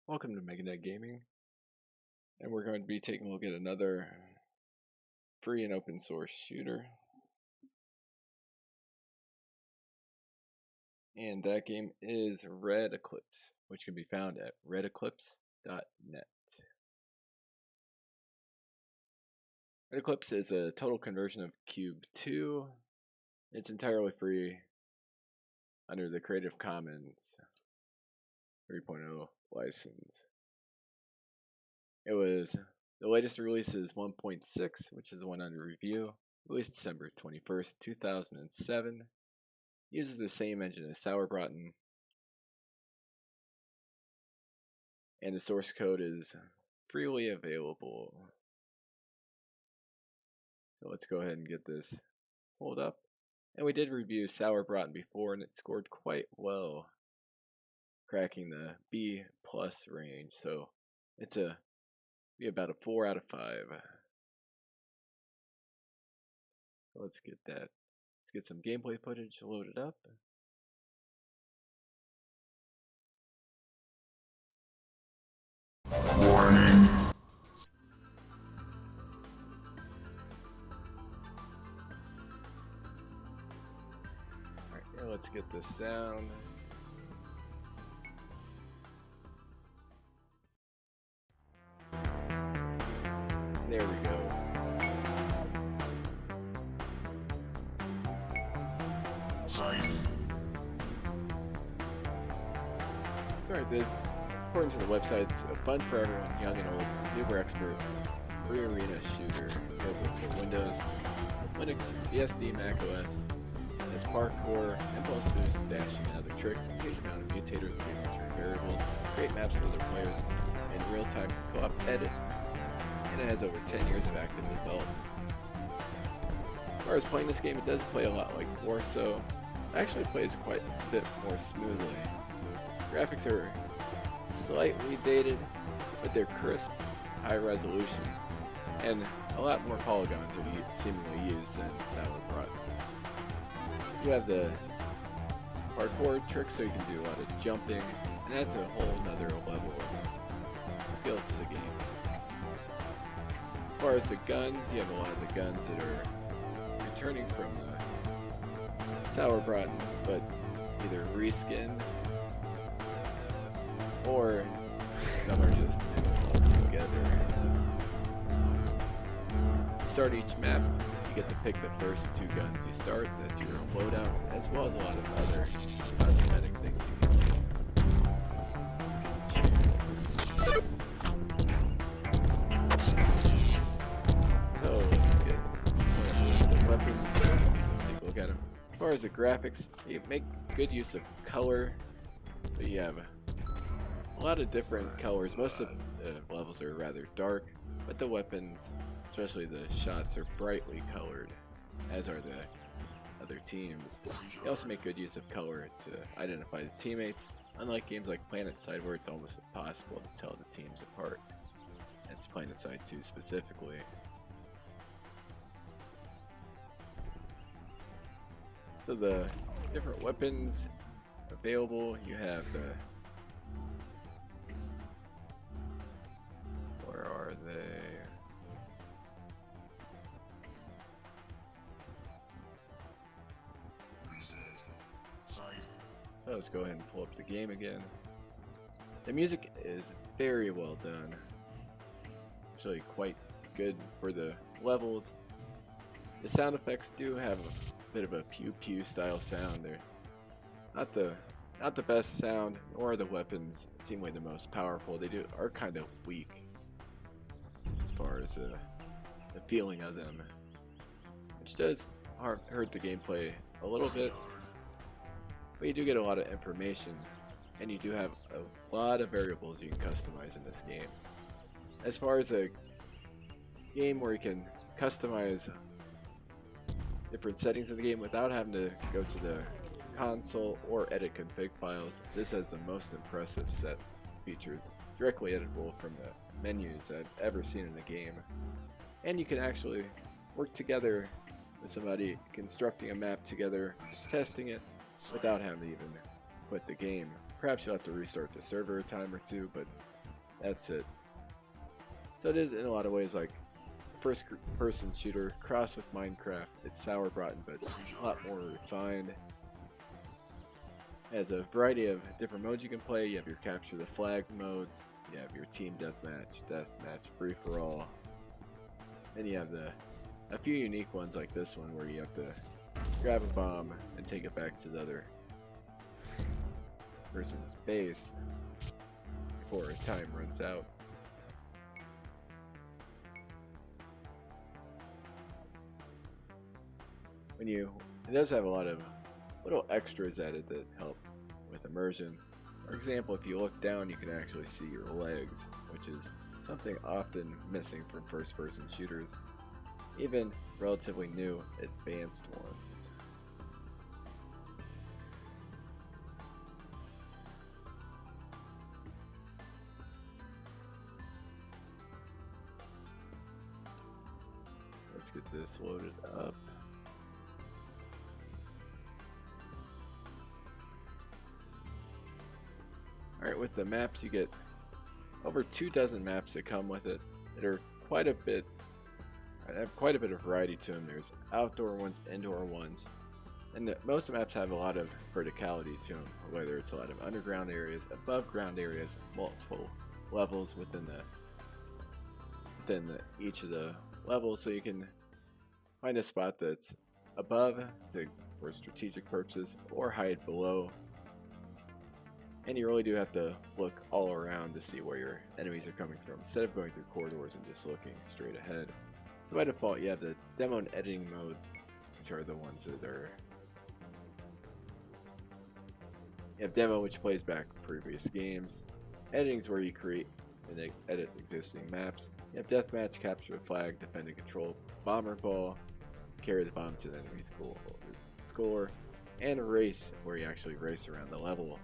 Welcome to Meganet Gaming, and we're going to be taking a look at another free and open source shooter. And that game is Red Eclipse, which can be found at redeclipse.net. Red Eclipse is a total conversion of Cube 2. It's entirely free under the Creative Commons 3.0 license. The latest release is 1.6, which is the one under review, released December 21st, 2007. Uses the same engine as Sauerbraten, and the source code is freely available. So let's go ahead and get this pulled up. And we did review Sauerbraten before, and it scored quite well, cracking the B+ range. So it's be about a 4 out of 5. So let's get that. Let's get some gameplay footage loaded up. Warning. Alright, now let's get the sound. There we go. Alright, this, according to the website, it's a fun for everyone, young and old, newbie expert, free arena shooter, available for Windows, Linux, BSD, Mac OS. It has parkour, impulse boost, dashing, and other tricks, a huge amount of mutators and return variables, great maps for other players, and real-time co-op edit. And it has over 10 years of active development. As far as playing this game, it does play a lot like Warsaw. It actually plays quite a bit more smoothly. Graphics are slightly dated, but they're crisp, high resolution, and a lot more polygons are seemingly used than Sauerbraten. You have the parkour tricks, so you can do a lot of jumping, and that's a whole nother level of skill to the game. As far as the guns, you have a lot of the guns that are returning from Sauerbraten, but either reskinned or some are just all together. You start each map, you get to pick the first 2 guns you start, that's your loadout, as well as a lot of other cosmetic things you can choose. So let's get a list of weapons, take a look at them. As far as the graphics, you make good use of color, so you have a lot of different colors. Most of the levels are rather dark, but the weapons, especially the shots, are brightly colored, as are the other teams. You also make good use of color to identify the teammates, unlike games like PlanetSide where it's almost impossible to tell the teams apart. It's PlanetSide 2 specifically. So the different weapons available, you have the let's go ahead and pull up the game again. The music is very well done. Actually quite good for the levels. The sound effects do have a bit of a pew pew style sound. They're not the best sound, nor are the weapons seemingly the most powerful. They are kind of weak as far as the feeling of them, which does hurt the gameplay a little bit. But you do get a lot of information, and you do have a lot of variables you can customize in this game. As far as a game where you can customize different settings of the game without having to go to the console or edit config files, this has the most impressive set of features directly editable from the menus I've ever seen in a game. And you can actually work together with somebody constructing a map together, testing it, without having to even quit the game. Perhaps you'll have to restart the server a time or two, but That's it. So it is in a lot of ways like first person shooter crossed with Minecraft. It's sour rotten, but a lot more refined. It has a variety of different modes you can play. You have your capture the flag modes. You have your team deathmatch, free for all. Then you have a few unique ones like this one where you have to grab a bomb and take it back to the other person's base before time runs out. It does have a lot of little extras added that help with immersion. For example, if you look down, you can actually see your legs, which is something often missing from first-person shooters, even relatively new advanced ones. Let's get this loaded up. Alright, with the maps you get over 24 maps that come with it that are have quite a bit of variety to them. There's outdoor ones, indoor ones, and most maps have a lot of verticality to them, whether it's a lot of underground areas, above ground areas, multiple levels within each of the levels, so you can find a spot that's above for strategic purposes or hide below. And you really do have to look all around to see where your enemies are coming from instead of going through corridors and just looking straight ahead. So by default you have the demo and editing modes, which are the ones that are... You have demo, which plays back previous games. Editing is where you create and edit existing maps. You have deathmatch, capture the flag, defend and control bomber ball, carry the bomb to the enemy's score, and race, where you actually race around the level.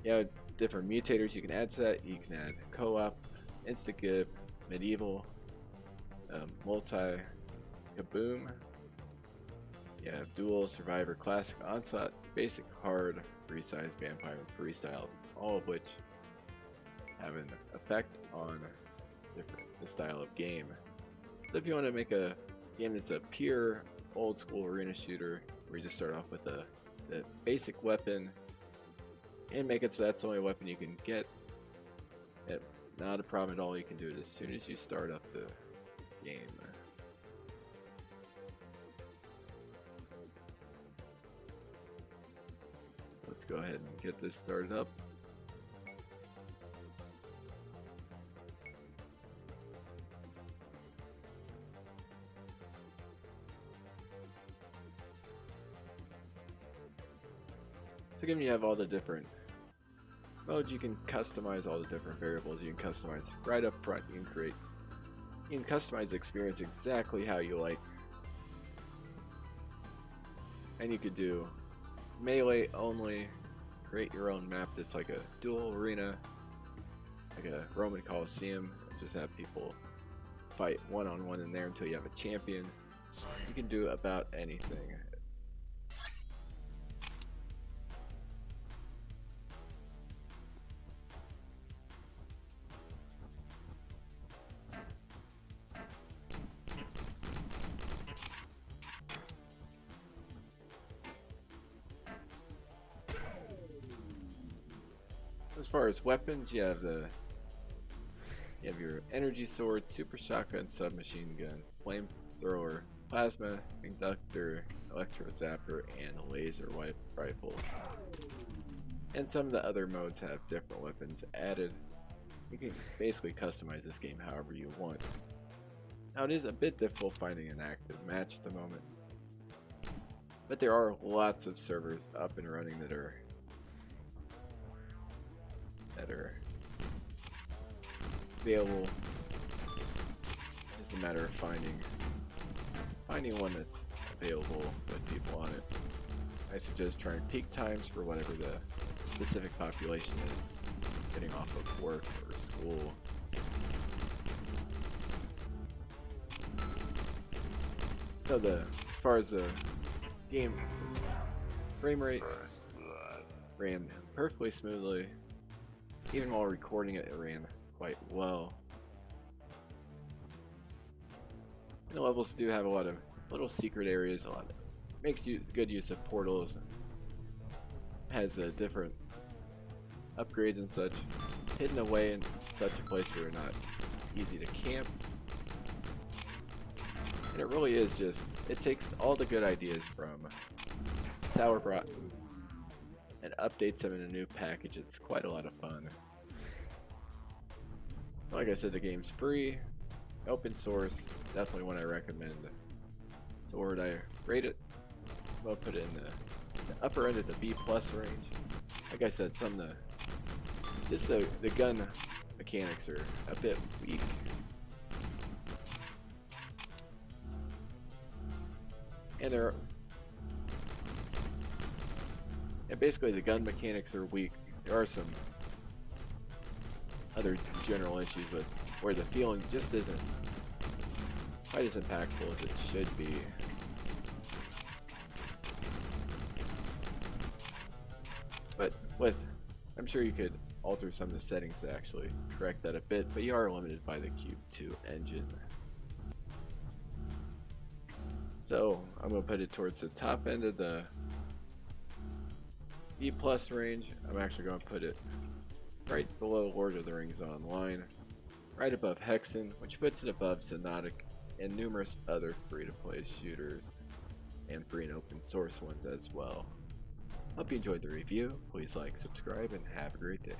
You have different mutators you can add to that. You can add co-op, insta-gib, medieval, multi-kaboom. You have dual, survivor, classic, onslaught, basic, hard, resize, vampire, and freestyle, all of which have an effect on the style of game. So if you want to make a game that's a pure old school arena shooter, where you just start off with the basic weapon and make it so that's the only weapon you can get, it's not a problem at all. You can do it as soon as you start up the game. Let's go ahead and get this started up. So given you have all the different modes, you can customize all the different variables. You can customize right up front. You can customize the experience exactly how you like. And you could do melee only, create your own map that's like a dual arena, like a Roman Coliseum, just have people fight one-on-one in there until you have a champion. You can do about anything. As far as weapons, you have your energy sword, super shotgun, submachine gun, flamethrower, plasma, conductor, electro zapper, and laser rifle. And some of the other modes have different weapons added. You can basically customize this game however you want. Now it is a bit difficult finding an active match at the moment, but there are lots of servers up and running that are available. It's just a matter of finding one that's available with people on it. I suggest trying peak times for whatever the specific population is, getting off of work or school. So as far as the game frame rate, ran perfectly smoothly. even while recording it, it ran quite well. And the levels do have a lot of little secret areas, makes good use of portals, has different upgrades and such, hidden away in such a place where you're not easy to camp. And it really is just, it takes all the good ideas from Tower Brought and updates them in a new package. It's quite a lot of fun. Like I said, the game's free, open source, definitely one I recommend. So where would I rate it? I'll put it in the upper end of the B+ range. Like I said, just the gun mechanics are a bit weak. And basically the gun mechanics are weak. There are some other general issues with where the feeling just isn't quite as impactful as it should be. But I'm sure you could alter some of the settings to actually correct that a bit, but you are limited by the Cube 2 engine. So I'm going to put it towards the top end of the B+ range. I'm actually going to put it right below Lord of the Rings Online, right above Hexen, which puts it above Xenotic and numerous other free-to-play shooters and free and open source ones as well. Hope you enjoyed the review. Please like, subscribe, and have a great day.